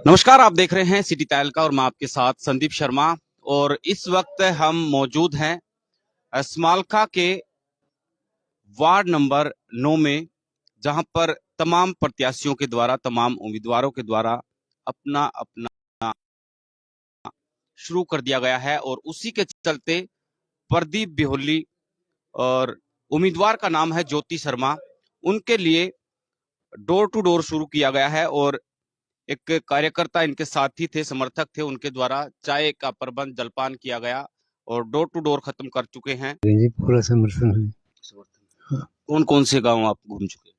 नमस्कार, आप देख रहे हैं सिटी तहलका और मैं आपके साथ संदीप शर्मा। और इस वक्त हम मौजूद हैं स्मालखा के वार्ड नंबर 9 में, जहां पर तमाम प्रत्याशियों के द्वारा, तमाम उम्मीदवारों के द्वारा अपना अपना शुरू कर दिया गया है। और उसी के चलते प्रदीप बिहोली और उम्मीदवार का नाम है ज्योति शर्मा, उनके लिए डोर टू डोर शुरू किया गया है। और एक कार्यकर्ता इनके साथी थे, समर्थक थे, उनके द्वारा चाय का प्रबंध, जलपान किया गया और डोर टू डोर खत्म कर चुके हैं। जी पूरा समर्थन है। हाँ। कौन कौन से गांव आप घूम चुके हैं?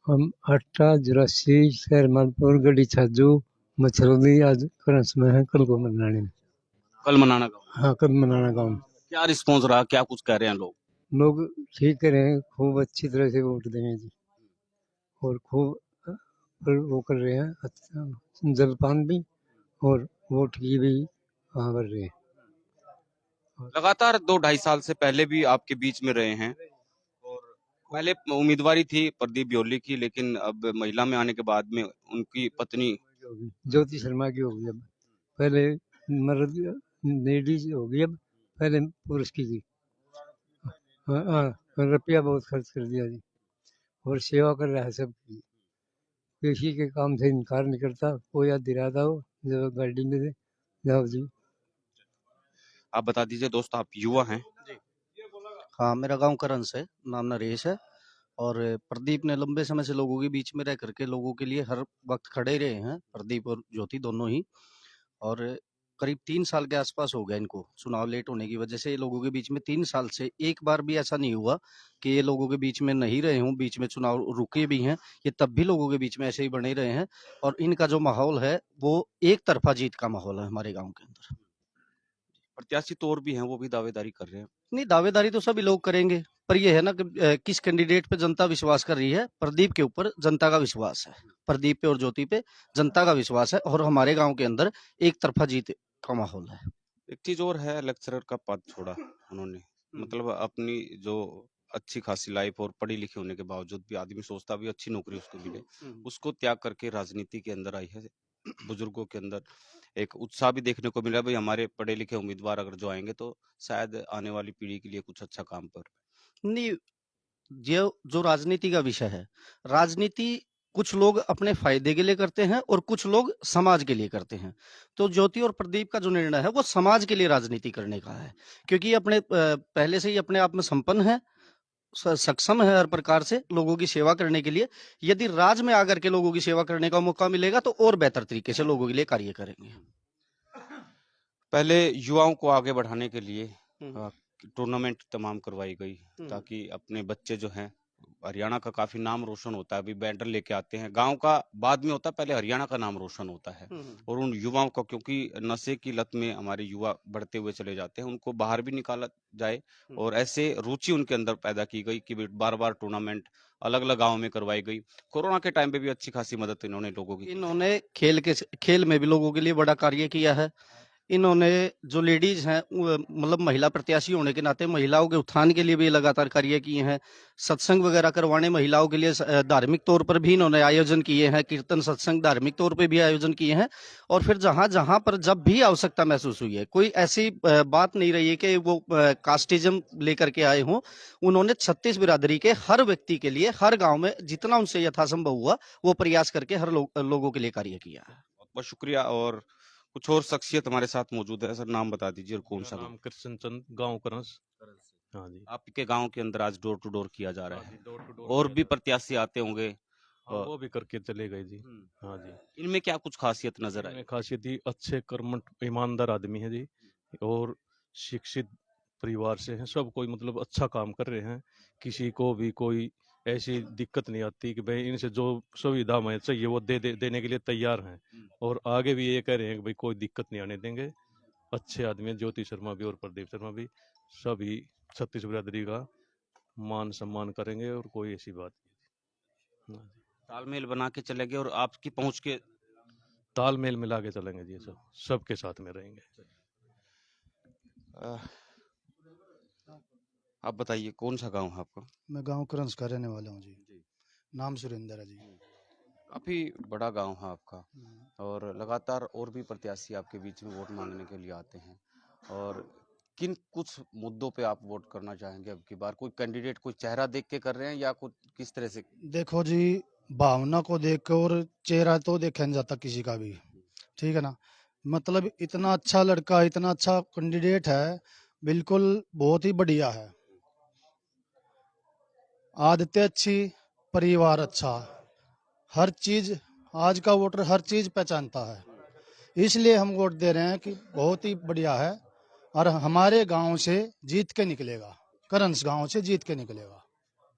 हम अट्टा, जुरासी, शहरमालपुर, गढ़ी छाजू, मछरौली आज करंस में है। कल को मनाने में। कल मनाना गांव। हाँ, कल मनाना गाँव में। क्या रिस्पॉन्स रहा, क्या कुछ कह रहे हैं लोग? लोग ठीक कह रहे हैं, खूब अच्छी तरह से वोट देंगे जी, और खूब वो कर रहे हैं, अच्छा जलपान भी और वोट की भी हाँ कर रहे हैं। लगातार 2-2.5 साल से पहले भी आपके बीच में रहे हैं और पहले उम्मीदवारी थी प्रदीप बिहोली की, लेकिन अब महिला में आने के बाद में उनकी पत्नी ज्योति शर्मा की होगी। अब पहले मर्द लेडीज होगी, अब पहले पुरुष की थी। हाँ हाँ, रुपया बहुत खर्च कर दिया जी, और सेवा कर रहा है सबकी। किसी के काम से इनकार नहीं करता, कोई याद दिलाता हो जब गाड़ी में से जाओ जी। आप बता दीजिए दोस्त, आप युवा हैं। हाँ, मेरा गांव करंस है, नाम नरेश है। और प्रदीप ने लंबे समय से लोगों के बीच में रह करके लोगों के लिए हर वक्त खड़े रहे हैं, प्रदीप और ज्योति दोनों ही। और करीब 3 साल के आसपास हो गया इनको, चुनाव लेट होने की वजह से ये लोगों के बीच में 3 साल से एक बार भी ऐसा नहीं हुआ कि ये लोगों के बीच में नहीं रहे हों। बीच में चुनाव रुके भी हैं, ये तब भी लोगों के बीच में ऐसे ही बने रहे हैं। और इनका जो माहौल है वो एक तरफा जीत का माहौल है हमारे गाँव के अंदर। प्रत्याशी तो और भी हैं, वो भी दावेदारी कर रहे हैं। नहीं, दावेदारी तो सभी लोग करेंगे, पर ये है ना कि किस कैंडिडेट पे जनता विश्वास कर रही है। प्रदीप के ऊपर जनता का विश्वास है, प्रदीप पे और ज्योति पे जनता का विश्वास है। और हमारे गांव के अंदर एक तरफा जीत का माहौल है। एक चीज और है, लेक्चरर का पद छोड़ा उन्होंने, मतलब अपनी जो अच्छी खासी लाइफ और पढ़ी लिखी होने के बावजूद भी आदमी सोचता भी अच्छी नौकरी उसको मिले, उसको त्याग करके राजनीति के अंदर आई है। बुजुर्गों के अंदर एक उत्साह भी देखने को मिला, भाई हमारे पढ़े लिखे उम्मीदवार अगर जो आएंगे तो शायद आने वाली पीढ़ी के लिए कुछ अच्छा काम कर। नहीं, जो राजनीति का विषय है, राजनीति कुछ लोग अपने फायदे के लिए करते हैं और कुछ लोग समाज के लिए करते हैं। तो ज्योति और प्रदीप का जो निर्णय है वो समाज के लिए राजनीति करने का है, क्योंकि अपने पहले से ही अपने आप में संपन्न है, सक्षम है हर प्रकार से लोगों की सेवा करने के लिए। यदि राज में आकर के लोगों की सेवा करने का मौका मिलेगा तो और बेहतर तरीके से लोगों के लिए कार्य करेंगे। पहले युवाओं को आगे बढ़ाने के लिए टूर्नामेंट तमाम करवाई गई, ताकि अपने बच्चे जो हैं, हरियाणा का काफी नाम रोशन होता है, अभी बैडर लेके आते हैं, गांव का बाद में होता है, पहले हरियाणा का नाम रोशन होता है। और उन युवाओं को, क्योंकि नशे की लत में हमारे युवा बढ़ते हुए चले जाते हैं, उनको बाहर भी निकाला जाए और ऐसे रुचि उनके अंदर पैदा की गई कि बार बार टूर्नामेंट अलग अलग गाँव में करवाई गई। कोरोना के टाइम पे भी अच्छी खासी मदद इन्होंने लोगों की। इन्होंने खेल में भी लोगों के लिए बड़ा कार्य किया है। इन्होंने जो लेडीज हैं, मतलब महिला प्रत्याशी होने के नाते महिलाओं के उत्थान के लिए भी लगातार कार्य किए हैं। सत्संग वगैरह करवाने महिलाओं के लिए धार्मिक तौर पर भी इन्होंने आयोजन किए हैं, कीर्तन सत्संग धार्मिक तौर पे भी आयोजन किए हैं। और फिर जहां जहां पर जब भी आवश्यकता महसूस हुई है, कोई ऐसी बात नहीं रही है कि वो कास्टिज्म लेकर के आए हों। उन्होंने 36 बिरादरी के हर व्यक्ति के लिए हर गाँव में जितना उनसे यथासंभव हुआ वो प्रयास करके हर लोगों के लिए कार्य किया है। बहुत बहुत शुक्रिया। और कुछ और शख्सियत हमारे साथ मौजूद है, सर नाम बता दीजिए और कौन सा नाम कृष्ण चंद, गाँव करंस। हाँ जी, आपके गांव के अंदर आज डोर टू डोर किया जा रहा है, डोर टू डोर और किया भी जा प्रत्याशी आते होंगे, हाँ, वो भी करके चले गए जी। हाँ जी, इनमें क्या कुछ खासियत नजर आई? इनमें खासियत ही अच्छे कर्मठ ईमानदार आदमी है जी, और शिक्षित परिवार से हैं। सब कोई मतलब अच्छा काम कर रहे हैं, किसी को भी कोई ऐसी दिक्कत नहीं आती कि भाई इनसे जो सुविधा हमें चाहिए वो देने के लिए तैयार हैं। और आगे भी ये कह रहे हैं कि भाई कोई दिक्कत नहीं आने देंगे। अच्छे आदमी हैं, ज्योति शर्मा भी और प्रदीप शर्मा भी, सभी 36 बिरादरी का मान सम्मान करेंगे और कोई ऐसी बात नहीं। हाँ जी, तालमेल बना के चलेंगे और आपकी पहुंच के तालमेल मिला के चलेंगे जी, सबके साथ में रहेंगे। अ, आप बताइए कौन सा गांव है आपका? मैं गांव करंस का रहने वाला हूँ जी। नाम सुरेंद्र है जी। काफी बड़ा गांव है आपका और लगातार और भी प्रत्याशी आपके बीच में वोट मांगने के लिए आते हैं। और किन कुछ मुद्दों पे आप वोट करना चाहेंगे अब की बार? कोई कैंडिडेट कोई चेहरा देख के कर रहे हैं या कुछ किस तरह से? देखो जी, भावना को देख के और चेहरा तो देखा नहीं जाता किसी का भी, ठीक है ना। मतलब इतना अच्छा लड़का, इतना अच्छा कैंडिडेट है, बिल्कुल बहुत ही बढ़िया है। आदतें अच्छी, परिवार अच्छा, हर चीज, आज का वोटर हर चीज पहचानता है, इसलिए हम वोट दे रहे हैं कि बहुत ही बढ़िया है और हमारे गांव से जीत के निकलेगा, करंस गांव से जीत के निकलेगा,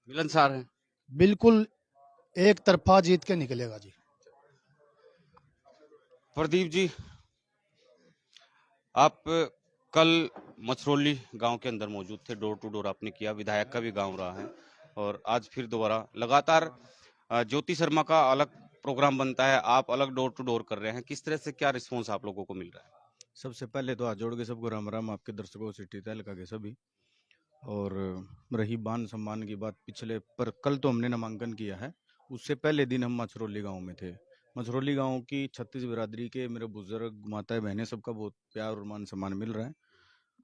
मिलनसार हैं। बिल्कुल एक तरफा जीत के निकलेगा जी। प्रदीप जी, आप कल मछरौली गांव के अंदर मौजूद थे, डोर टू डोर आपने किया, विधायक का भी गांव रहा है और आज फिर दोबारा लगातार ज्योति शर्मा का अलग प्रोग्राम बनता है, आप अलग डोर टू डोर कर रहे हैं। किस तरह से क्या रिस्पॉन्स आप लोगों को मिल रहा है? सबसे पहले तो हाथ जोड़ के सबको राम राम, आपके दर्शकों, सिटी तहलका के सभी। और रही मान सम्मान की बात, पिछले पर कल तो हमने नामांकन किया है, उससे पहले दिन हम मछरौली गांव में थे। मछरौली गांव की 36 बिरादरी के मेरे बुजुर्ग, माताएं, बहनें, सबका बहुत प्यार और मान सम्मान मिल रहा है।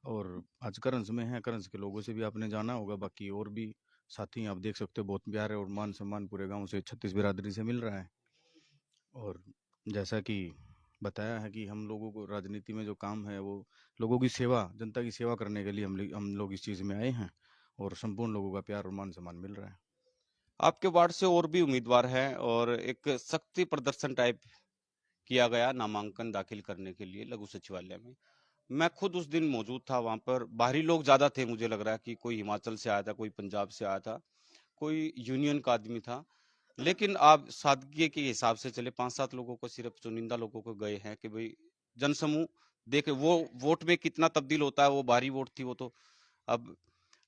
और आज करंस में है, करंस के लोगों से भी आपने जाना होगा, बाकी और भी साथी आप देख सकते हो, बहुत प्यार है और मान सम्मान पूरे गाँव से 36 बिरादरी से मिल रहा है। और जैसा कि बताया है कि हम लोगों को राजनीति में जो काम है वो लोगों की सेवा, जनता की सेवा करने के लिए हम लोग इस चीज़ में आए हैं और संपूर्ण लोगों का प्यार और मान सम्मान मिल रहा है। आपके वार्ड से और भी उम्मीदवार हैं और एक शक्ति प्रदर्शन टाइप किया गया नामांकन दाखिल करने के लिए लघु सचिवालय में। मैं खुद उस दिन मौजूद था, वहां पर बाहरी लोग ज्यादा थे, मुझे लग रहा है कि कोई हिमाचल से आया था, कोई पंजाब से आया था, कोई यूनियन का आदमी था। लेकिन आप सादगी के हिसाब से चले, 5-7 लोगों को, सिर्फ चुनिंदा लोगों को गए हैं कि भाई जनसमूह देख, वो वोट में कितना तब्दील होता है, वो बाहरी वोट थी वो तो। अब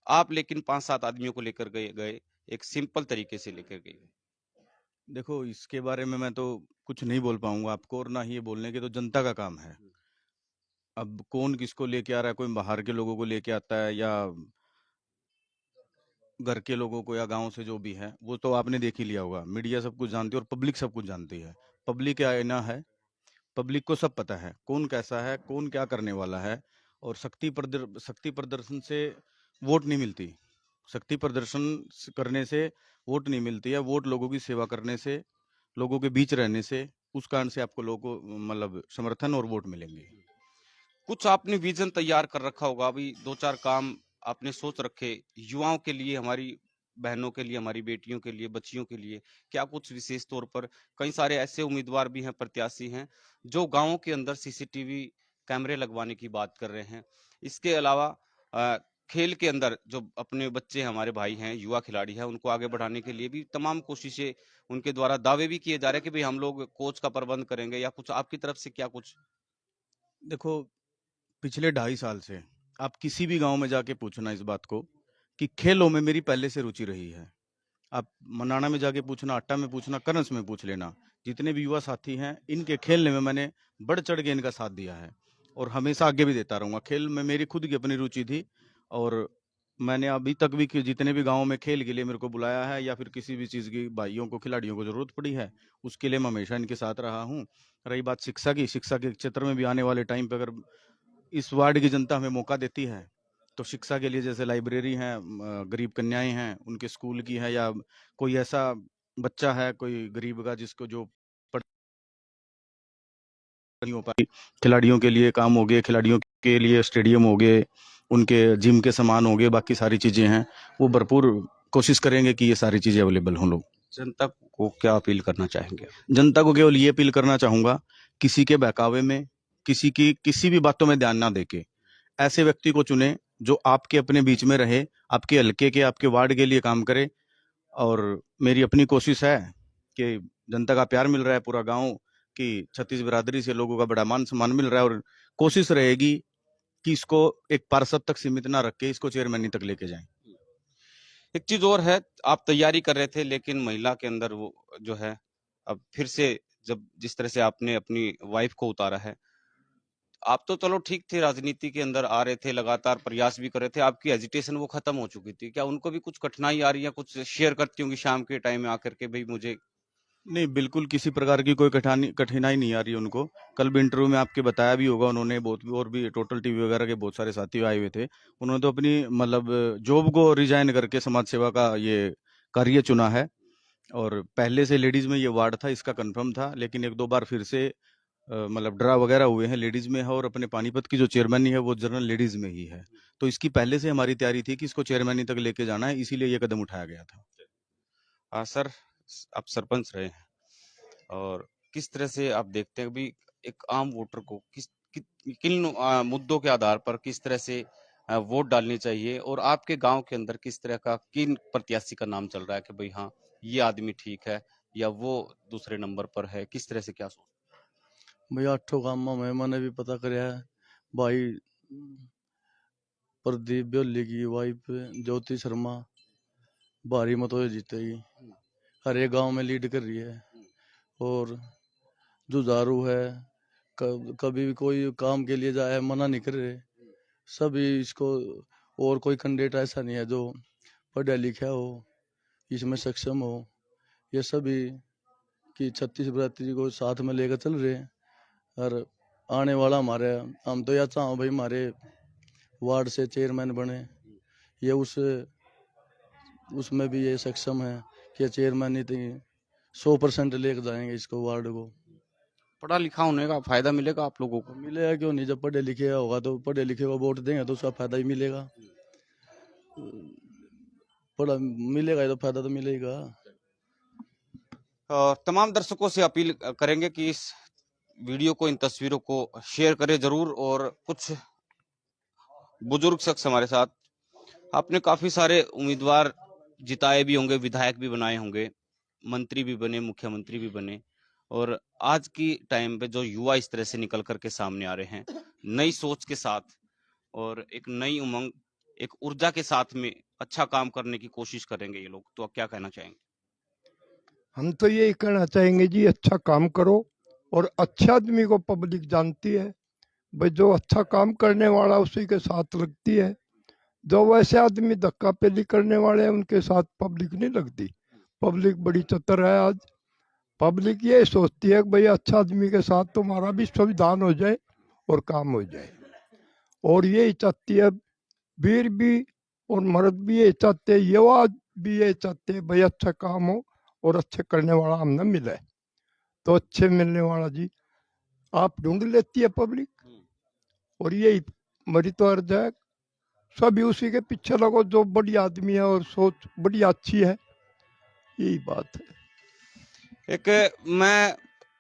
आप लेकिन 5-7 आदमियों को लेकर गए गए एक सिंपल तरीके से लेकर गए। देखो, इसके बारे में मैं तो कुछ नहीं बोल पाऊंगा आपको, और ना ही ये बोलने के, तो जनता का काम है। अब कौन किसको लेके आ रहा है, कोई बाहर के लोगों को लेके आता है या घर के लोगों को या गांव से जो भी है, वो तो आपने देख ही लिया होगा। मीडिया सब कुछ जानती है और पब्लिक सब कुछ जानती है। पब्लिक आईना है, पब्लिक को सब पता है कौन कैसा है, कौन क्या करने वाला है। और शक्ति प्रदर्शन से वोट नहीं मिलती, शक्ति प्रदर्शन करने से वोट नहीं मिलती है। वोट लोगों की सेवा करने से, लोगों के बीच रहने से, उस कारण से आपको लोगों को मतलब समर्थन और वोट मिलेंगे। कुछ आपने विजन तैयार कर रखा होगा, अभी 2-4 काम आपने सोच रखे युवाओं के लिए, हमारी बहनों के लिए, हमारी बेटियों के लिए, बच्चियों के लिए? क्या कुछ विशेष तौर पर? कई सारे ऐसे उम्मीदवार भी हैं, प्रत्याशी हैं, जो गांवों के अंदर सीसीटीवी कैमरे लगवाने की बात कर रहे हैं। इसके अलावा खेल के अंदर जो अपने बच्चे हमारे भाई हैं, युवा खिलाड़ी हैं, उनको आगे बढ़ाने के लिए भी तमाम कोशिशें, उनके द्वारा दावे भी किए जा रहे हैं कि भाई हम लोग कोच का प्रबंध करेंगे, या कुछ आपकी तरफ से क्या कुछ? देखो, पिछले 2.5 साल से आप किसी भी गांव में जाके पूछना इस बात को कि खेलों में मेरी पहले से रुचि रही है। आप मनाना में जाके पूछना, अट्टा में पूछना, करंस में पूछ लेना, जितने भी युवा साथी हैं, इनके खेलने में मैंने बढ़ चढ़ के इनका साथ दिया है और हमेशा आगे भी देता रहूंगा। खेल में मेरी खुद की अपनी रुचि थी और मैंने अभी तक भी जितने भी गाँव में खेल के लिए मेरे को बुलाया है या फिर किसी भी चीज़ की भाइयों को, खिलाड़ियों को जरूरत पड़ी है, उसके लिए मैं हमेशा इनके साथ रहा हूँ। रही बात शिक्षा की, शिक्षा के क्षेत्र में भी आने वाले टाइम पे अगर इस वार्ड की जनता हमें मौका देती है तो शिक्षा के लिए, जैसे लाइब्रेरी है, गरीब कन्याएं हैं, उनके स्कूल की है, या कोई ऐसा बच्चा है कोई गरीब का जिसको जो पढ़ नहीं हो पाई, खिलाड़ियों के लिए काम हो गए, खिलाड़ियों के लिए स्टेडियम हो गए, उनके जिम के सामान हो गए, बाकी सारी चीजें हैं, वो भरपूर कोशिश करेंगे कि ये सारी चीजें अवेलेबल हों। लोग, जनता को क्या अपील करना चाहेंगे? जनता को केवल ये अपील करना चाहूंगा, किसी के बहकावे में, किसी की किसी भी बातों में ध्यान ना देके ऐसे व्यक्ति को चुने जो आपके अपने बीच में रहे, आपके हल्के के, आपके वार्ड के लिए काम करे। और मेरी अपनी कोशिश है कि जनता का प्यार मिल रहा है, पूरा गांव की 36 बिरादरी से लोगों का बड़ा मान सम्मान मिल रहा है, और कोशिश रहेगी कि इसको एक पार्षद तक सीमित ना रख के इसको चेयरमैनी तक लेके जाएं। एक चीज और है, आप तैयारी कर रहे थे लेकिन महिला के अंदर वो जो है, अब फिर से जब जिस तरह से आपने अपनी वाइफ को उतारा है, आप तो चलो ठीक थे, राजनीति के अंदर आ रहे थे, लगातार प्रयास भी कर रहे थे, आपकी एजिटेशन वो खत्म हो चुकी थी, क्या उनको भी कुछ कठिनाई आ रही है? कुछ शेयर करती होंगी शाम के टाइम में आकर के, भाई मुझे। नहीं, बिल्कुल किसी प्रकार की कोई कठिनाई नहीं आ रही है उनको। कल भी इंटरव्यू में आपके बताया भी होगा उन्होंने, बहुत और भी टोटल टीवी वगैरह के बहुत सारे साथी आए हुए थे। उन्होंने तो अपनी मतलब जॉब को रिजाइन करके समाज सेवा का ये कार्य चुना है। और पहले से लेडीज में ये वार्ड था, इसका कंफर्म था, लेकिन एक दो बार फिर से मतलब ड्रा वगैरह हुए हैं लेडीज में है। और अपने पानीपत की जो चेयरमैनी है वो जनरल लेडीज में ही है। तो इसकी पहले से हमारी तैयारी थी कि इसको चेयरमैनी तक लेके जाना है, इसीलिए ये कदम उठाया गया था। सर, आप सरपंच रहे हैं और किस तरह से आप देखते हैं अभी एक आम वोटर को किन मुद्दों के आधार पर किस तरह से वोट डालनी चाहिए, और आपके गांव के अंदर किस तरह का किन प्रत्याशी का नाम चल रहा है कि भाई हाँ ये आदमी ठीक है या वो दूसरे नंबर पर है, किस तरह से क्या सोच? भाई 8 गांव में मैंने भी पता करया है भाई। प्रदीप ब्योली की वाइफ ज्योति शर्मा भारी मतों से जीतेगी, हर एक गांव में लीड कर रही है और जुझारू है। कभी भी कोई काम के लिए जाए मना नहीं कर रहे सभी इसको। और कोई कैंडिडेट ऐसा नहीं है जो पढ़ा लिखा हो, इसमें सक्षम हो। ये सभी की 36 बरादरी को साथ में लेकर चल रहे हैं। और आने वाला हमारे, हम तो यह चाहो भाई हमारे वार्ड से चेयरमैन बने, ये उसमें भी ये सक्षम है कि चेयरमैन ही 100% लेकर जाएंगे इसको, वार्ड को। पढ़ा लिखा होने का फायदा मिलेगा आप लोगों को? मिलेगा क्यों नहीं, जब पढ़े लिखे होगा तो पढ़े लिखे को वोट देंगे तो उसका फायदा ही मिलेगा। पढ़ा मिलेगा तो फायदा तो मिलेगा। तमाम दर्शकों से अपील करेंगे कि इस वीडियो को, इन तस्वीरों को शेयर करें जरूर। और कुछ बुजुर्ग शख्स हमारे साथ, आपने काफी सारे उम्मीदवार जिताए भी होंगे, विधायक भी बनाए होंगे, मंत्री भी बने, मुख्यमंत्री भी बने, और आज की टाइम पे जो युवा इस तरह से निकल करके सामने आ रहे हैं नई सोच के साथ और एक नई उमंग, एक ऊर्जा के साथ में अच्छा काम करने की कोशिश करेंगे ये लोग, तो आप क्या कहना चाहेंगे? हम तो यही कहना चाहेंगे जी, अच्छा काम करो और अच्छे आदमी को पब्लिक जानती है भाई, जो अच्छा काम करने वाला उसी के साथ लगती है। जो वैसे आदमी धक्का पेली करने वाले हैं उनके साथ पब्लिक नहीं लगती। पब्लिक बड़ी चतुर है आज। पब्लिक ये सोचती है कि भाई अच्छा आदमी के साथ तुम्हारा भी संविधान हो जाए और काम हो जाए, और यही चाहती है वीर भी और मर्द भी ये चाहते हैं, युवा भी ये चाहते हैं भाई अच्छा काम हो और अच्छे करने वाला हमने मिले। तो अच्छे मिलने वाला जी आप ढूंढ लेती है पब्लिक, और यही मेरी तो अर्ज है सभी उसी के पीछे लगो जो बड़ी आदमी है और सोच बड़ी अच्छी है, यही बात है। एक मैं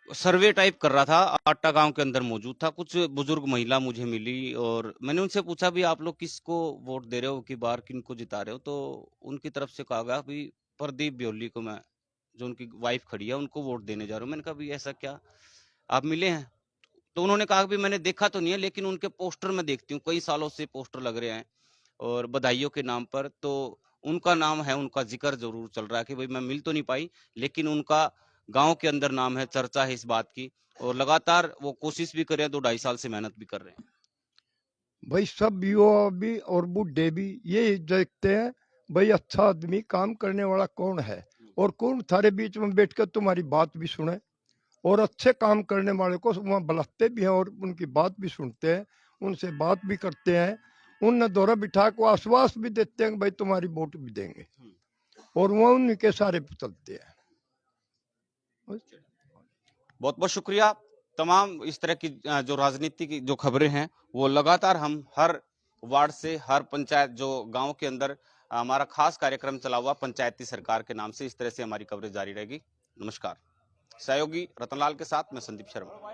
सर्वे टाइप कर रहा था, आटा गांव के अंदर मौजूद था, कुछ बुजुर्ग महिला मुझे मिली और मैंने उनसे पूछा भी आप लोग किसको वोट दे रहे हो, की बार किनको जिता रहे हो, तो उनकी तरफ से कहा गया भी प्रदीप ब्योली को, मैं जो उनकी वाइफ खड़ी है उनको वोट देने जा रहा हूँ। मैंने कहा भी ऐसा क्या, आप मिले हैं? तो उन्होंने कहा भी मैंने देखा तो नहीं है, लेकिन उनके पोस्टर में देखती हूँ, कई सालों से पोस्टर लग रहे हैं और बधाइयों के नाम पर, तो उनका नाम है, उनका जिक्र जरूर चल रहा है कि भाई मैं मिल तो नहीं पाई, लेकिन उनका गांव के अंदर नाम है, चर्चा है इस बात की, और लगातार वो कोशिश भी कर रहे हैं, 2-2.5 साल से मेहनत भी कर रहे हैं। भाई सब युवा भी और बूढ़े भी ये देखते हैं भाई अच्छा आदमी काम करने वाला कौन है, और कौन थारे बीच में बैठकर तुम्हारी बात भी सुने, और अच्छे काम करने वाले को वहाँ बुलाते भी हैं और उनकी बात भी सुनते हैं, उनसे बात भी करते हैं, उन्हें दौरा बिठा को आश्वास भी देते हैं कि भाई तुम्हारी वोट भी देंगे, और वो उनके सारे चलते हैं। बहुत बहुत शुक्रिया। तमाम इस तरह की जो राजनीति की जो खबरें हैं वो लगातार हम हर वार्ड से, हर पंचायत, जो गांव के अंदर हमारा खास कार्यक्रम चला हुआ पंचायती सरकार के नाम से, इस तरह से हमारी कवरेज जारी रहेगी। नमस्कार। सहयोगी रतनलाल के साथ मैं संदीप शर्मा।